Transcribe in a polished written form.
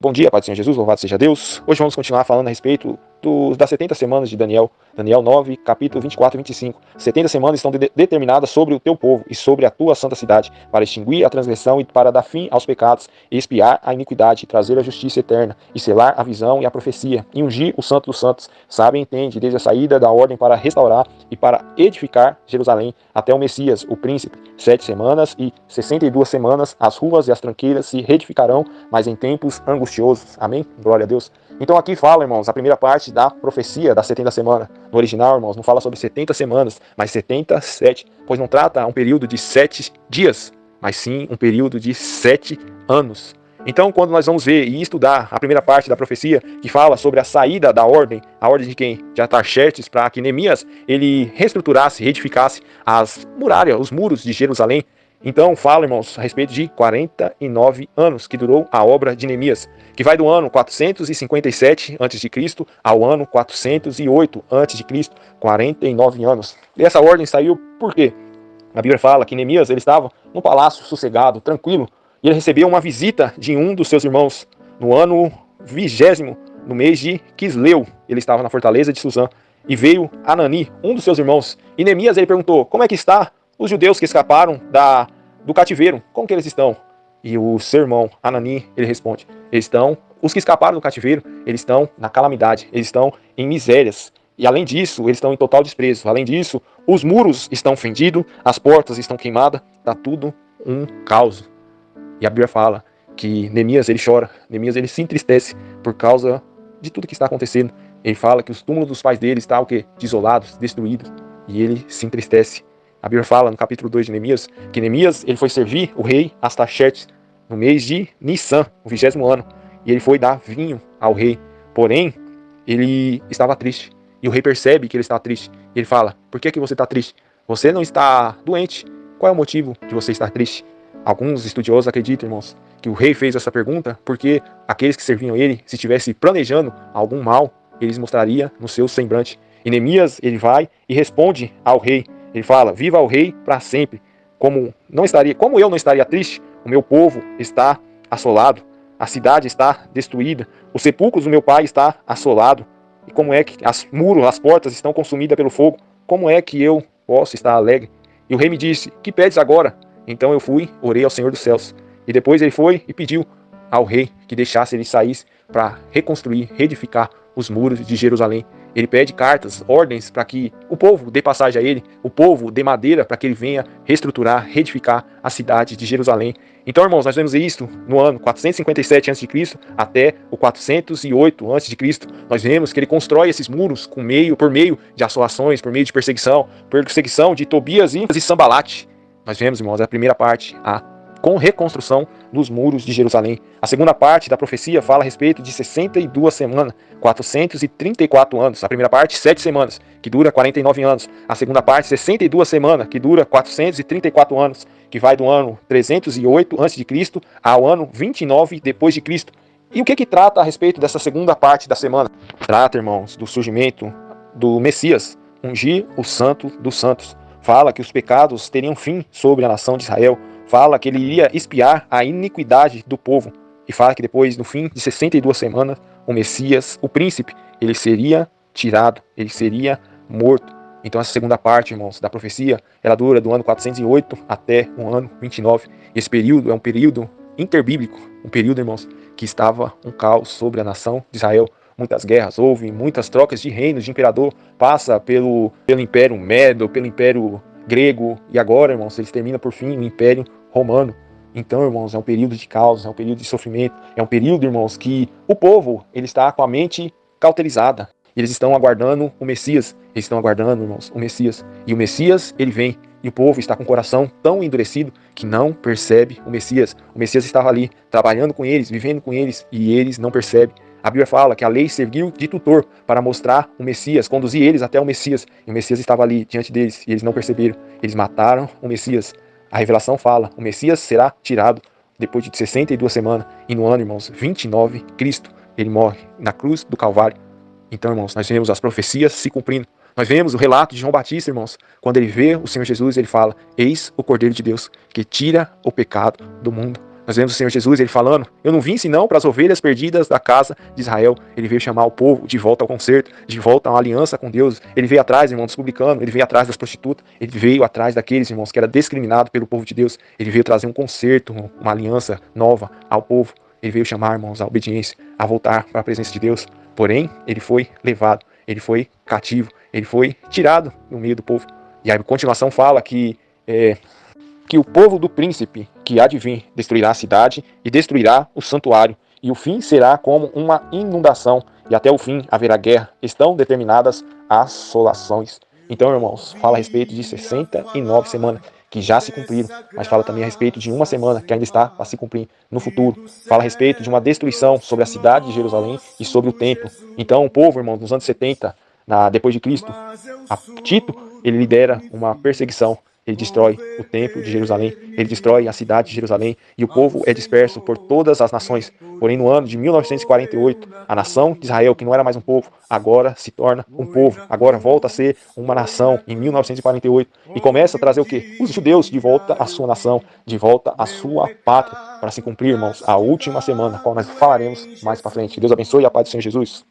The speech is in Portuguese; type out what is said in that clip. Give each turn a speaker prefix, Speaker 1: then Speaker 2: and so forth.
Speaker 1: Bom dia, Pai do Senhor Jesus, louvado seja Deus. Hoje vamos continuar falando a respeito das 70 semanas de Daniel. Daniel 9, capítulo 24 e 25. 70 semanas estão determinadas sobre o teu povo e sobre a tua santa cidade, para extinguir a transgressão e para dar fim aos pecados, e expiar a iniquidade, trazer a justiça eterna, e selar a visão e a profecia, e ungir o santo dos santos. Sabe e entende, desde a saída da ordem para restaurar e para edificar Jerusalém, até o Messias, o príncipe. 7 semanas e 62 semanas, as ruas e as tranqueiras se reedificarão, mas em tempos angustiosos. Amém? Glória a Deus. Então aqui fala, irmãos, a primeira parte da profecia das 70 semanas. No original, irmãos, não fala sobre 70 semanas, mas 77, pois não trata um período de 7 dias, mas sim um período de 7 anos. Então, quando nós vamos ver e estudar a primeira parte da profecia, que fala sobre a saída da ordem, a ordem de quem? De Artaxerxes, para que Neemias ele reestruturasse, reedificasse as muralhas, os muros de Jerusalém. Então fala, irmãos, a respeito de 49 anos que durou a obra de Neemias, que vai do ano 457 a.C. ao ano 408 a.C., 49 anos. E essa ordem saiu por quê? A Bíblia fala que Neemias ele estava no palácio sossegado, tranquilo, e ele recebeu uma visita de um dos seus irmãos no ano 20º, no mês de Quisleu. Ele estava na fortaleza de Suzã, e veio Anani, um dos seus irmãos, e Neemias ele perguntou: como é que está os judeus que escaparam do cativeiro? Como que eles estão? E o seu irmão Anani, ele responde: os que escaparam do cativeiro, eles estão na calamidade, eles estão em misérias. E além disso, eles estão em total desprezo. Além disso, os muros estão fendidos, as portas estão queimadas, está tudo um caos. E a Bíblia fala que Neemias ele chora, Neemias ele se entristece por causa de tudo que está acontecendo. Ele fala que os túmulos dos pais dele estão o quê? Desolados, destruídos. E ele se entristece. A Bíblia fala no capítulo 2 de Neemias que Neemias ele foi servir o rei Artaxerxes no mês de Nissan, no 20º ano. E ele foi dar vinho ao rei. Porém, ele estava triste. E o rei percebe que ele está triste. E ele fala: por que você está triste? Você não está doente. Qual é o motivo de você estar triste? Alguns estudiosos acreditam, irmãos, que o rei fez essa pergunta porque aqueles que serviam ele, se estivesse planejando algum mal, eles mostrariam no seu semblante. E Neemias ele vai e responde ao rei. Ele fala: viva o rei para sempre. Como eu não estaria triste, o meu povo está assolado, a cidade está destruída, os sepulcros do meu pai está assolado. E como é que as portas estão consumidas pelo fogo? Como é que eu posso estar alegre? E o rei me disse: que pedes agora? Então eu fui, orei ao Senhor dos céus. E depois ele foi e pediu ao rei que deixasse ele sair para reconstruir, reedificar os muros de Jerusalém. Ele pede cartas, ordens para que o povo dê passagem a ele, o povo dê madeira para que ele venha reestruturar, reedificar a cidade de Jerusalém. Então, irmãos, nós vemos isso no ano 457 a.C. até o 408 a.C. Nós vemos que ele constrói esses muros por meio de assolações, por meio de perseguição de Tobias e Sambalate. Nós vemos, irmãos, a primeira parte, com reconstrução dos muros de Jerusalém. A segunda parte da profecia fala a respeito de 62 semanas, 434 anos. A primeira parte, 7 semanas, que dura 49 anos. A segunda parte, 62 semanas, que dura 434 anos, que vai do ano 308 a.C. ao ano 29 depois de Cristo. E o que trata a respeito dessa segunda parte da semana? Trata, irmãos, do surgimento do Messias, ungir o Santo dos Santos. Fala que os pecados teriam fim sobre a nação de Israel. Fala que ele iria expiar a iniquidade do povo. E fala que depois, no fim de 62 semanas, o Messias, o príncipe, ele seria tirado, ele seria morto. Então essa segunda parte, irmãos, da profecia, ela dura do ano 408 até o ano 29. Esse período é um período interbíblico, um período, irmãos, que estava um caos sobre a nação de Israel. Muitas guerras, houve muitas trocas de reinos, de imperador, passa pelo Império Medo, pelo Império Grego, e agora, irmãos, eles terminam por fim o Império Romano. Então, irmãos, é um período de caos, é um período de sofrimento, é um período, irmãos, que o povo ele está com a mente cauterizada. Eles estão aguardando o Messias, eles estão aguardando, irmãos, o Messias. E o Messias, ele vem, e o povo está com o coração tão endurecido que não percebe o Messias. O Messias estava ali, trabalhando com eles, vivendo com eles, e eles não percebem. A Bíblia fala que a lei serviu de tutor para mostrar o Messias, conduzir eles até o Messias. E o Messias estava ali diante deles, e eles não perceberam. Eles mataram o Messias. A revelação fala: o Messias será tirado depois de 62 semanas. E no ano, irmãos, 29, Cristo, ele morre na cruz do Calvário. Então, irmãos, nós vemos as profecias se cumprindo. Nós vemos o relato de João Batista, irmãos. Quando ele vê o Senhor Jesus, ele fala: eis o Cordeiro de Deus, que tira o pecado do mundo. Nós vemos o Senhor Jesus, ele falando, eu não vim senão para as ovelhas perdidas da casa de Israel. Ele veio chamar o povo de volta ao concerto, de volta a uma aliança com Deus. Ele veio atrás, irmãos, dos publicanos, ele veio atrás das prostitutas, ele veio atrás daqueles, irmãos, que era discriminado pelo povo de Deus. Ele veio trazer um concerto, uma aliança nova ao povo. Ele veio chamar, irmãos, à obediência, a voltar para a presença de Deus. Porém, ele foi levado, ele foi cativo, ele foi tirado no meio do povo. E a continuação fala que o povo do príncipe que há de vir destruirá a cidade e destruirá o santuário, e o fim será como uma inundação, e até o fim haverá guerra. Estão determinadas assolações. Então, irmãos, fala a respeito de 69 semanas que já se cumpriram, mas fala também a respeito de uma semana que ainda está para se cumprir no futuro. Fala a respeito de uma destruição sobre a cidade de Jerusalém e sobre o templo. Então, o povo, irmãos, nos anos 70, depois de Cristo, Tito, ele lidera uma perseguição. Ele destrói o templo de Jerusalém, ele destrói a cidade de Jerusalém, e o povo é disperso por todas as nações. Porém, no ano de 1948, a nação de Israel, que não era mais um povo, agora se torna um povo, agora volta a ser uma nação em 1948, e começa a trazer o quê? Os judeus de volta à sua nação, de volta à sua pátria, para se cumprir, irmãos, a última semana, a qual nós falaremos mais para frente. Deus abençoe e a paz do Senhor Jesus.